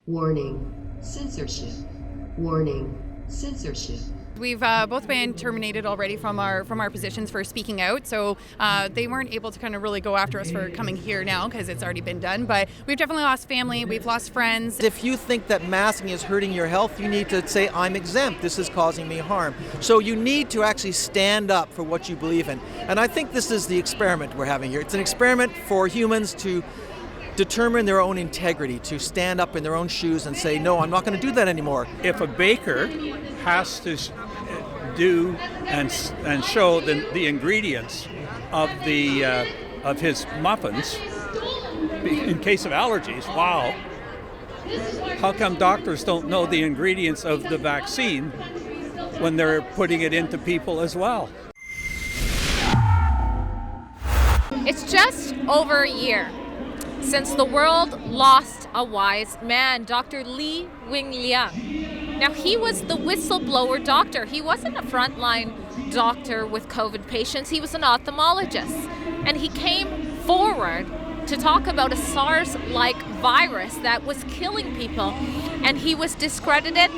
Warning, censorship. Warning, censorship. We've both been terminated already from our positions for speaking out, so they weren't able to kind of really go after us for coming here now because it's already been done. But we've definitely lost family, we've lost friends. If you think that masking is hurting your health, you need to say, I'm exempt, this is causing me harm. So you need to actually stand up for what you believe in. And I think this is the experiment we're having here. It's an experiment for humans to determine their own integrity, to stand up in their own shoes and say, no, I'm not going to do that anymore. If a baker has to do and show the ingredients of of his muffins in case of allergies, wow, how come doctors don't know the ingredients of the vaccine when they're putting it into people as well? It's just over a year since the world lost a wise man, Dr. Li Wenliang. Now, he was the whistleblower doctor. He wasn't a frontline doctor with COVID patients. He was an ophthalmologist. And he came forward to talk about a SARS-like virus that was killing people. And he was discredited.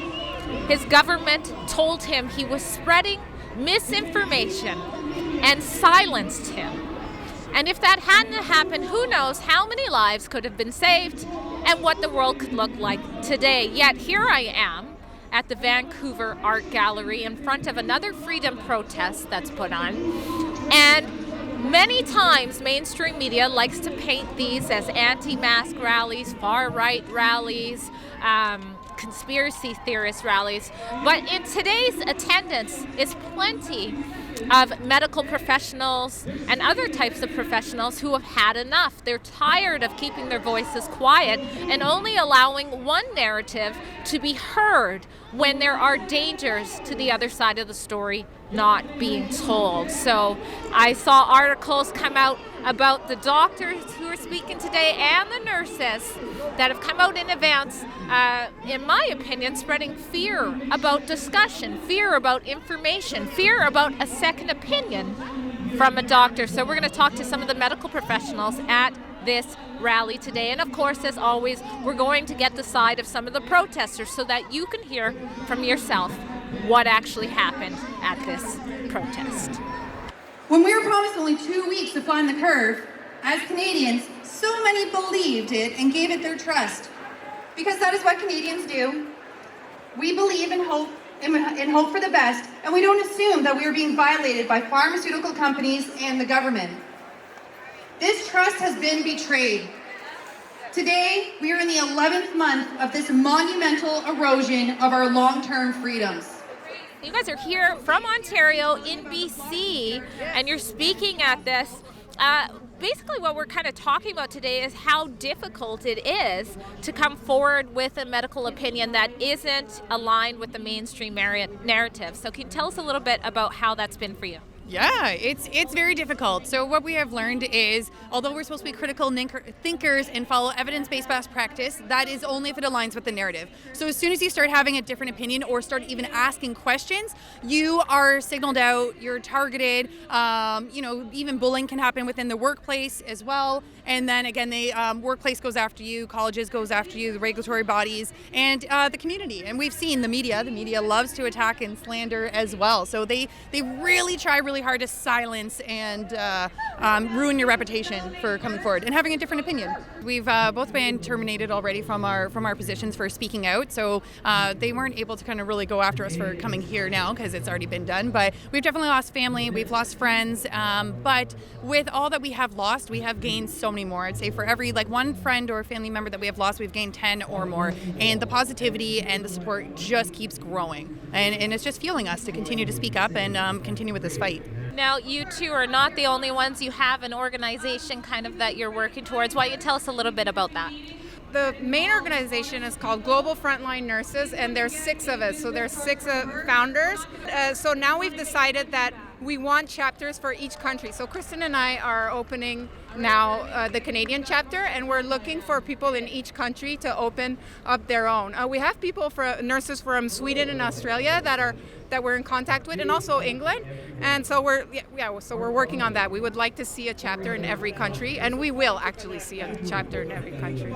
His government told him he was spreading misinformation and silenced him. And if that hadn't happened, who knows how many lives could have been saved and what the world could look like today. Yet here I am at the Vancouver Art Gallery in front of another freedom protest that's put on. And many times mainstream media likes to paint these as anti-mask rallies, far-right rallies, conspiracy theorist rallies. But in today's attendance is plenty of medical professionals and other types of professionals who have had enough. They're tired of keeping their voices quiet and only allowing one narrative to be heard when there are dangers to the other side of the story not being told. So I saw articles come out about the doctors who are speaking today and the nurses that have come out in advance, in my opinion, spreading fear about discussion, fear about information, fear about a second opinion from a doctor. So we're going to talk to some of the medical professionals at this rally today. And of course, as always, we're going to get the side of some of the protesters so that you can hear from yourself what actually happened at this protest. When we were promised only 2 weeks to flatten the curve, as Canadians, so many believed it and gave it their trust. Because that is what Canadians do. We believe in hope for the best, and we don't assume that we are being violated by pharmaceutical companies and the government. This trust has been betrayed. Today, we are in the 11th month of this monumental erosion of our long-term freedoms. You guys are here from Ontario in BC, and you're speaking at this. Basically what we're kind of talking about today is how difficult it is to come forward with a medical opinion that isn't aligned with the mainstream narrative. So can you tell us a little bit about how that's been for you? Yeah, it's very difficult. So what we have learned is, although we're supposed to be critical thinkers and follow evidence-based best practice, that is only if it aligns with the narrative. So as soon as you start having a different opinion or start even asking questions, you are signaled out, you're targeted. Even bullying can happen within the workplace as well. And then again, the workplace goes after you, colleges goes after you, the regulatory bodies, and the community. And we've seen the media loves to attack and slander as well. So they really try really hard to silence and ruin your reputation for coming forward and having a different opinion. We've both been terminated already from our positions for speaking out, so they weren't able to kind of really go after us for coming here now because it's already been done. But we've definitely lost family, we've lost friends, but with all that we have lost, we have gained so many more. I'd say for every one friend or family member that we have lost, we've gained 10 or more, and the positivity and the support just keeps growing, and it's just fueling us to continue to speak up and continue with this fight. Now, you two are not the only ones. You have an organization kind of that you're working towards. Why don't you tell us a little bit about that? The main organization is called Global Frontline Nurses, and there's 6 of us. So there's 6 founders. So now we've decided that we want chapters for each country. So Kristen and I are opening now the Canadian chapter, and we're looking for people in each country to open up their own. We have people nurses from Sweden and Australia that we're in contact with, and also England, and so we're working on that. We would like to see a chapter in every country, and we will actually see a chapter in every country.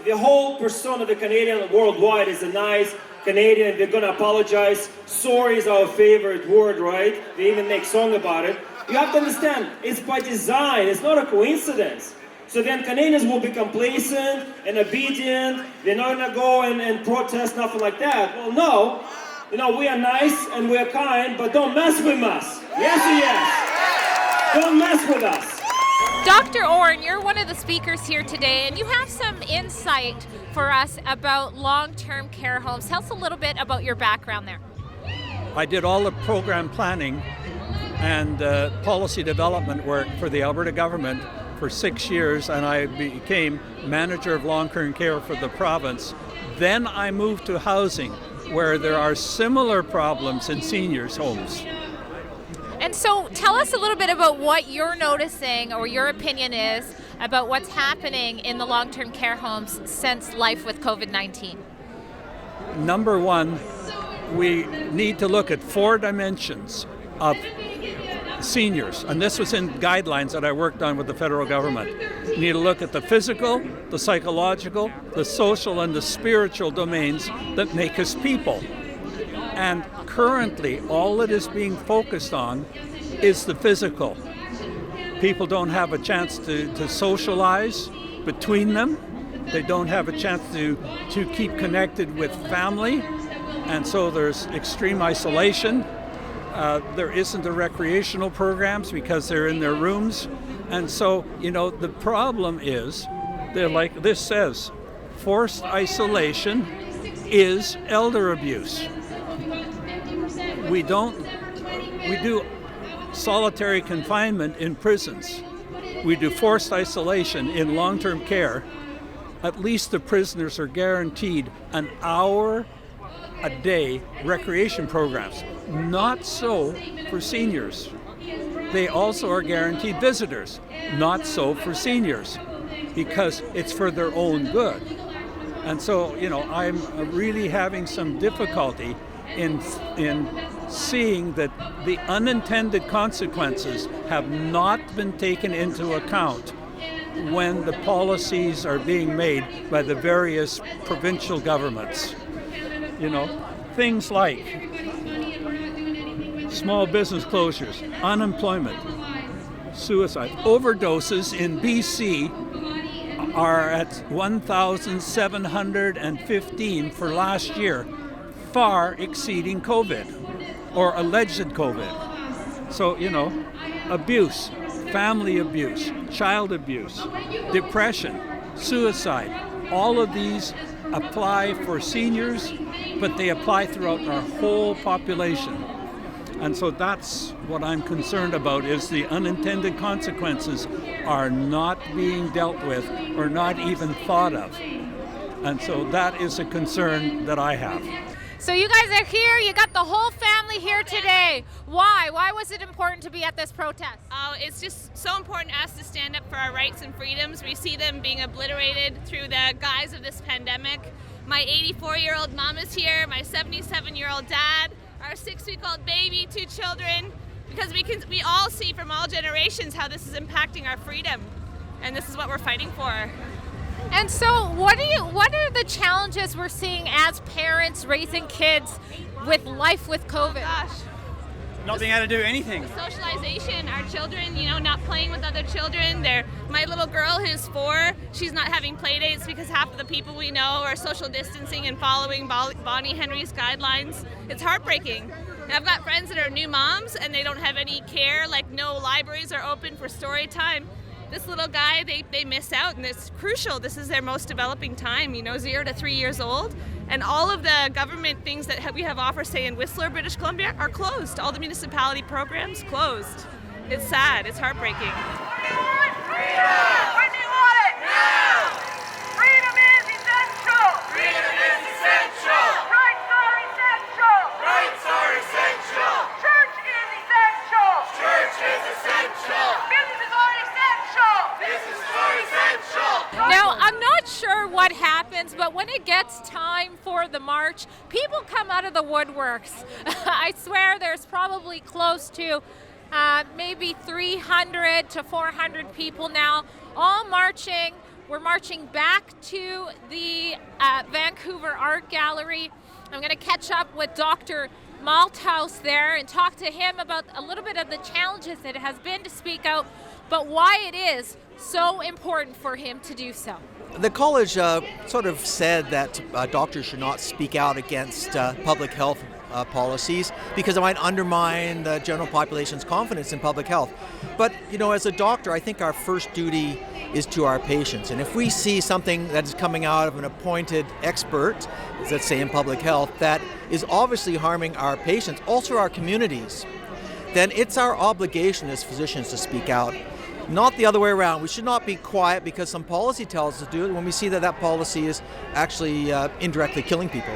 The whole persona of the Canadian worldwide is a nice Canadian. They're going to apologize. Sorry is our favorite word, right? They even make song about it. You have to understand, it's by design. It's not a coincidence. So then Canadians will be complacent and obedient. They're not going to go and protest, nothing like that. Well, no. You know, we are nice and we're kind, but don't mess with us. Yes or yes? Don't mess with us. Dr. Orn, you're one of the speakers here today, and you have some insight for us about long-term care homes. Tell us a little bit about your background there. I did all the program planning and policy development work for the Alberta government for 6 years, and I became manager of long-term care for the province. Then I moved to housing, where there are similar problems in seniors' homes. And so tell us a little bit about what you're noticing or your opinion is about what's happening in the long-term care homes since life with COVID-19. Number one, we need to look at 4 dimensions of seniors, and this was in guidelines that I worked on with the federal government. You need to look at the physical, the psychological, the social, and the spiritual domains that make us people. And currently, all that is being focused on is the physical. People don't have a chance to socialize between them. They don't have a chance to keep connected with family, and so there's extreme isolation. There isn't the recreational programs because they're in their rooms. And so, the problem is, like this says, forced isolation is elder abuse. We do solitary confinement in prisons. We do forced isolation in long-term care. At least the prisoners are guaranteed an hour a day recreation programs. Not so for seniors. They also are guaranteed visitors. Not so for seniors, because it's for their own good. And so, I'm really having some difficulty in seeing that the unintended consequences have not been taken into account when the policies are being made by the various provincial governments. Things like small business closures, unemployment, suicide. Overdoses in BC are at 1,715 for last year, far exceeding COVID or alleged COVID. So, abuse, family abuse, child abuse, depression, suicide, all of these apply for seniors, but they apply throughout our whole population. And so that's what I'm concerned about, is the unintended consequences are not being dealt with or not even thought of. And so that is a concern that I have. So you guys are here, you got the whole family here today. Why? Why was it important to be at this protest? Oh, it's just so important to us to stand up for our rights and freedoms. We see them being obliterated through the guise of this pandemic. My 84-year-old mom is here, my 77-year-old dad, our 6-week-old baby, 2 children, because we all see from all generations how this is impacting our freedom, and this is what we're fighting for. And so what are the challenges we're seeing as parents raising kids with life with COVID? Oh, gosh. Not being able to do anything. Socialization, our children, not playing with other children. My little girl who's 4, she's not having play dates because half of the people we know are social distancing and following Bonnie Henry's guidelines. It's heartbreaking. And I've got friends that are new moms and they don't have any care, like no libraries are open for story time. This little guy, they miss out, and it's crucial. This is their most developing time, 0 to 3 years old. And all of the government things that we have offer, say in Whistler, British Columbia, are closed. All the municipality programs closed. It's sad, it's heartbreaking. Freedom! When do you want it? Now! Freedom is essential! Freedom is essential! Rights are essential! Rights are essential! Church is essential! Church is essential! Business is essential! Business time for the march. People come out of the woodworks. I swear there's probably close to maybe 300 to 400 people now, all marching. We're marching back to the Vancouver Art Gallery. I'm going to catch up with Dr. Malthouse there and talk to him about a little bit of the challenges it has been to speak out, but why it is so important for him to do so. The college sort of said that doctors should not speak out against public health policies because it might undermine the general population's confidence in public health. But, you know, as a doctor, I think our first duty is to our patients. And if we see something that is coming out of an appointed expert, let's say in public health, that is obviously harming our patients, also our communities, then it's our obligation as physicians to speak out. Not the other way around. We should not be quiet because some policy tells us to do it when we see that that policy is actually indirectly killing people.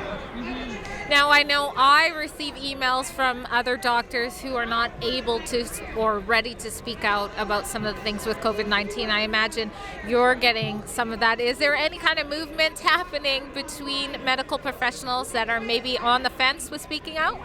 Now, I know I receive emails from other doctors who are not able to or ready to speak out about some of the things with COVID-19. I imagine you're getting some of that. Is there any kind of movement happening between medical professionals that are maybe on the fence with speaking out?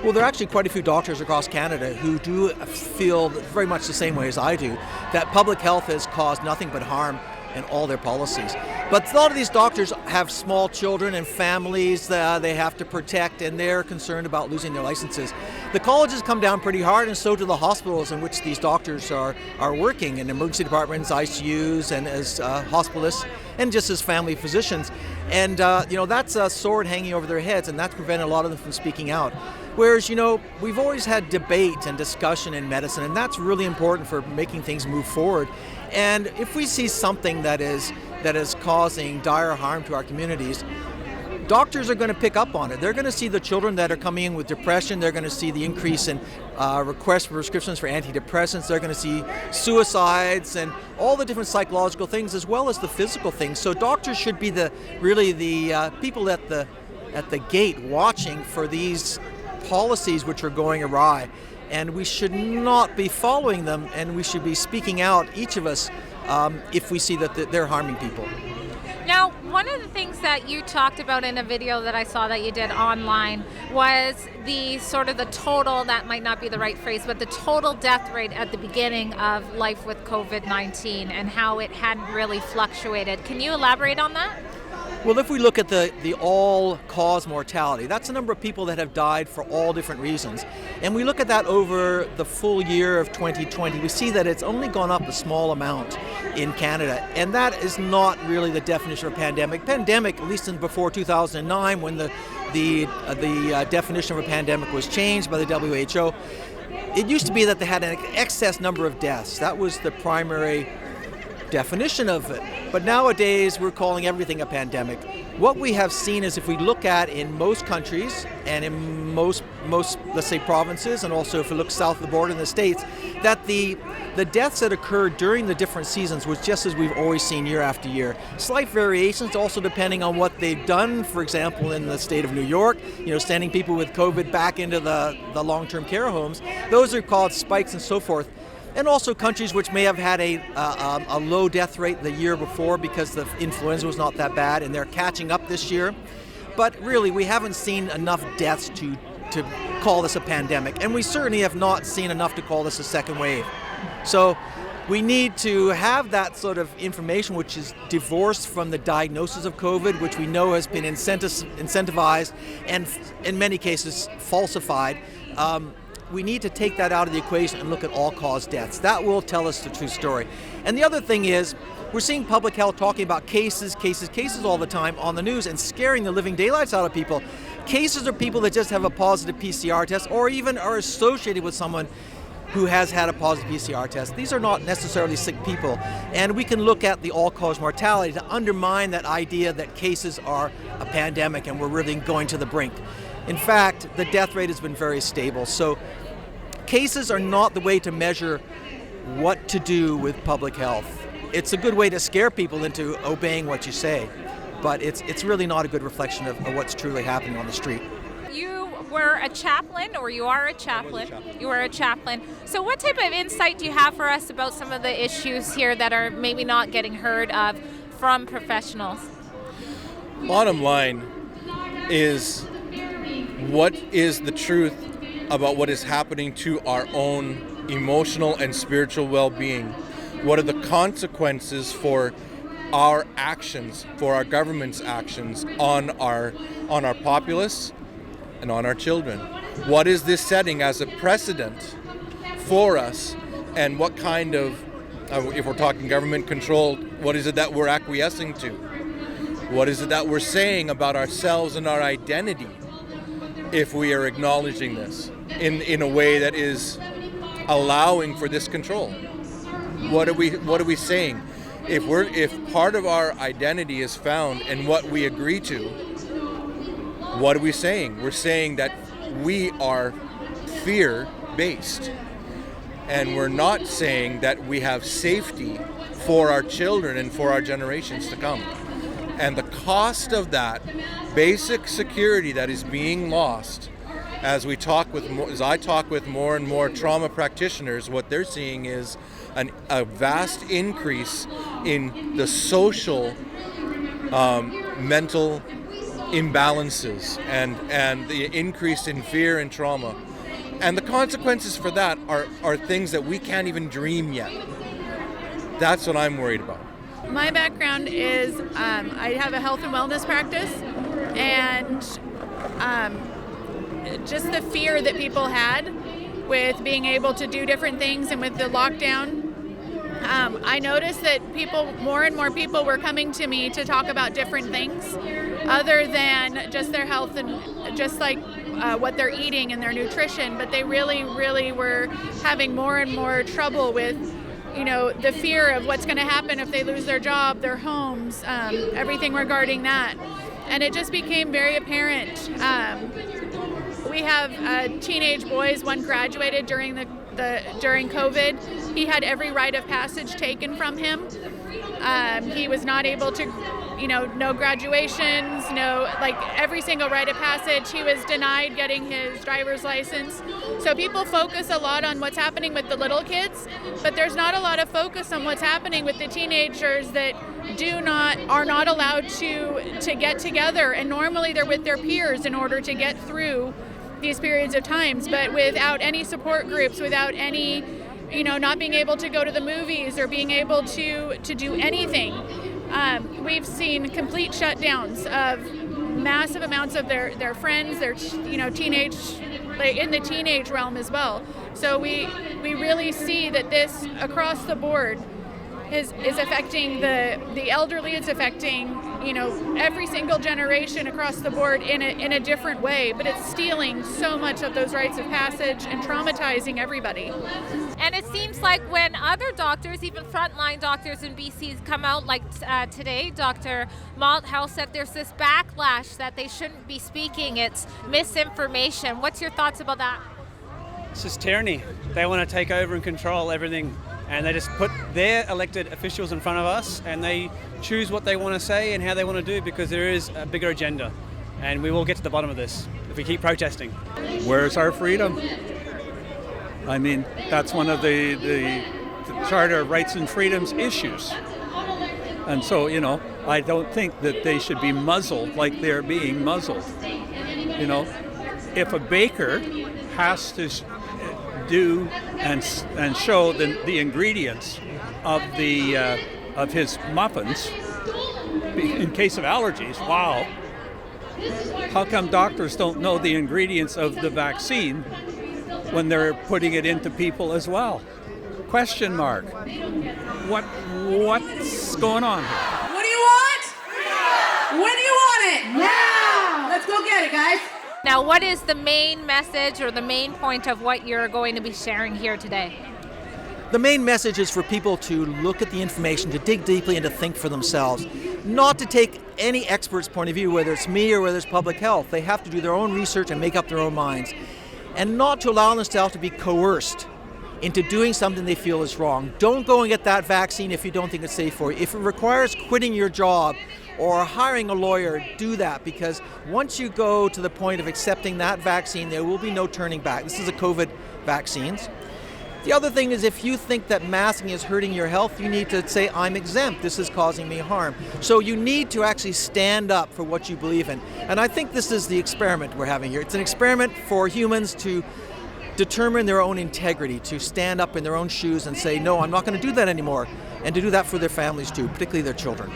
Well, there are actually quite a few doctors across Canada who do feel very much the same way as I do, that public health has caused nothing but harm in all their policies. But a lot of these doctors have small children and families that they have to protect, and they're concerned about losing their licenses. The colleges come down pretty hard, and so do the hospitals in which these doctors are working, in emergency departments, ICUs, and as hospitalists, and just as family physicians. And that's a sword hanging over their heads, and that's prevented a lot of them from speaking out. Whereas, we've always had debate and discussion in medicine, and that's really important for making things move forward. And if we see something that is causing dire harm to our communities, doctors are going to pick up on it. They're going to see the children that are coming in with depression. They're going to see the increase in requests for prescriptions for antidepressants. They're going to see suicides and all the different psychological things as well as the physical things. So doctors should be the people at the gate watching for these policies which are going awry. And we should not be following them, and we should be speaking out, each of us, if we see that they're harming people. Now, one of the things that you talked about in a video that I saw that you did online was the sort of the total, that might not be the right phrase, but the total death rate at the beginning of life with COVID-19 and how it hadn't really fluctuated. Can you elaborate on that? Well, if we look at the all-cause mortality, that's the number of people that have died for all different reasons. And we look at that over the full year of 2020, we see that it's only gone up a small amount in Canada. And that is not really the definition of a pandemic. Pandemic, at least before 2009, when the definition of a pandemic was changed by the WHO, it used to be that they had an excess number of deaths. That was the primary definition of it. But nowadays we're calling everything a pandemic. What we have seen is, if we look at in most countries and in most let's say provinces, and also if we look south of the border in the States, that the deaths that occurred during the different seasons was just as we've always seen year after year. Slight variations also depending on what they've done. For example, in the state of New York, sending people with COVID back into the long-term care homes, those are called spikes and so forth. And also countries which may have had a low death rate the year before because the influenza was not that bad, and they're catching up this year. But really, we haven't seen enough deaths to call this a pandemic, and we certainly have not seen enough to call this a second wave. So we need to have that sort of information which is divorced from the diagnosis of COVID, which we know has been incentivized and in many cases falsified. We need to take that out of the equation and look at all-cause deaths. That will tell us the true story. And the other thing is, we're seeing public health talking about cases all the time on the news and scaring the living daylights out of people. Cases are people that just have a positive PCR test or even are associated with someone who has had a positive PCR test. These are not necessarily sick people. And we can look at the all-cause mortality to undermine that idea that cases are a pandemic and we're really going to the brink. In fact, the death rate has been very stable. So cases are not the way to measure what to do with public health. It's a good way to scare people into obeying what you say, but it's really not a good reflection of what's truly happening on the street. You were a chaplain, or you are a chaplain. You are a chaplain. So what type of insight do you have for us about some of the issues here that are maybe not getting heard of from professionals? Bottom line, is what is the truth about what is happening to our own emotional and spiritual well-being? What are the consequences for our actions, for our government's actions on our populace and on our children? What is this setting as a precedent for us, and what kind of, if we're talking government controlled, what is it that we're acquiescing to? What is it that we're saying about ourselves and our identity if we are acknowledging this in a way that is allowing for this control? What are we saying? If part of our identity is found in what we agree to, what are we saying? We're saying that we are fear-based, and we're not saying that we have safety for our children and for our generations to come. And the cost of that basic security that is being lost, as I talk with more and more trauma practitioners, what they're seeing is a vast increase in the social mental imbalances and the increase in fear and trauma. And the consequences for that are things that we can't even dream yet. That's what I'm worried about. My background is I have a health and wellness practice, and just the fear that people had with being able to do different things, and with the lockdown, I noticed that more and more people were coming to me to talk about different things other than just their health and just like what they're eating and their nutrition, but they really, really were having more and more trouble with the fear of what's going to happen if they lose their job, their homes, everything regarding that. And it just became very apparent. We have teenage boys. One graduated during COVID. He had every rite of passage taken from him. He was not able to, no graduations, every single rite of passage. He was denied getting his driver's license. So people focus a lot on what's happening with the little kids, but there's not a lot of focus on what's happening with the teenagers that are not allowed to get together, and normally they're with their peers in order to get through these periods of times, but without any support groups, without any, not being able to go to the movies or being able to do anything. We've seen complete shutdowns of massive amounts of their friends, their teenage, in the teenage realm as well. So we really see that this across the board is affecting the elderly. It's affecting every single generation across the board in a different way, but it's stealing so much of those rites of passage and traumatizing everybody. And it seems like when other doctors, even frontline doctors in BC, come out, like today, Dr. Malthouse said there's this backlash that they shouldn't be speaking. It's misinformation. What's your thoughts about that? It's just tyranny. They want to take over and control everything, and they just put their elected officials in front of us, and they choose what they want to say and how they want to do, because there is a bigger agenda, and we will get to the bottom of this if we keep protesting. Where's our freedom? I mean, that's one of the Charter of Rights and Freedoms issues. And so, I don't think that they should be muzzled like they're being muzzled. If a baker has to do and show the ingredients of his muffins in case of allergies, wow. How come doctors don't know the ingredients of the vaccine when they're putting it into people as well? Question mark. What's going on here? What do you want? When do you want it? Now! Let's go get it, guys. Now, what is the main message or the main point of what you're going to be sharing here today? The main message is for people to look at the information, to dig deeply and to think for themselves. Not to take any expert's point of view, whether it's me or whether it's public health. They have to do their own research and make up their own minds. And not to allow themselves to be coerced into doing something they feel is wrong. Don't go and get that vaccine if you don't think it's safe for you. If it requires quitting your job or hiring a lawyer, do that, because once you go to the point of accepting that vaccine, there will be no turning back. This is a COVID vaccines. The other thing is, if you think that masking is hurting your health, you need to say, I'm exempt, this is causing me harm. So you need to actually stand up for what you believe in. And I think this is the experiment we're having here. It's an experiment for humans to determine their own integrity, to stand up in their own shoes and say, no, I'm not going to do that anymore, and to do that for their families too, particularly their children.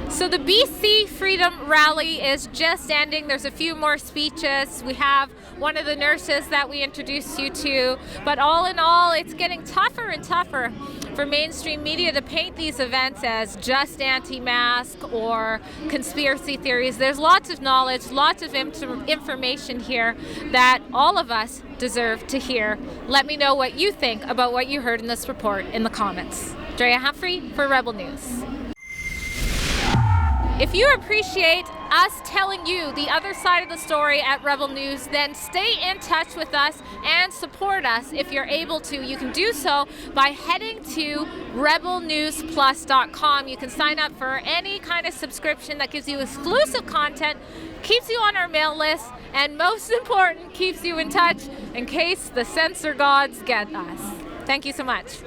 So the BC Freedom Rally is just ending. There's a few more speeches. We have one of the nurses that we introduced you to. But all in all, it's getting tougher and tougher for mainstream media to paint these events as just anti-mask or conspiracy theories. There's lots of knowledge, lots of information here that all of us deserve to hear. Let me know what you think about what you heard in this report in the comments. Drea Humphrey for Rebel News. If you appreciate us telling you the other side of the story at Rebel News, then stay in touch with us and support us if you're able to. You can do so by heading to rebelnewsplus.com. You can sign up for any kind of subscription that gives you exclusive content, keeps you on our mail list, and most important, keeps you in touch in case the censor gods get us. Thank you so much.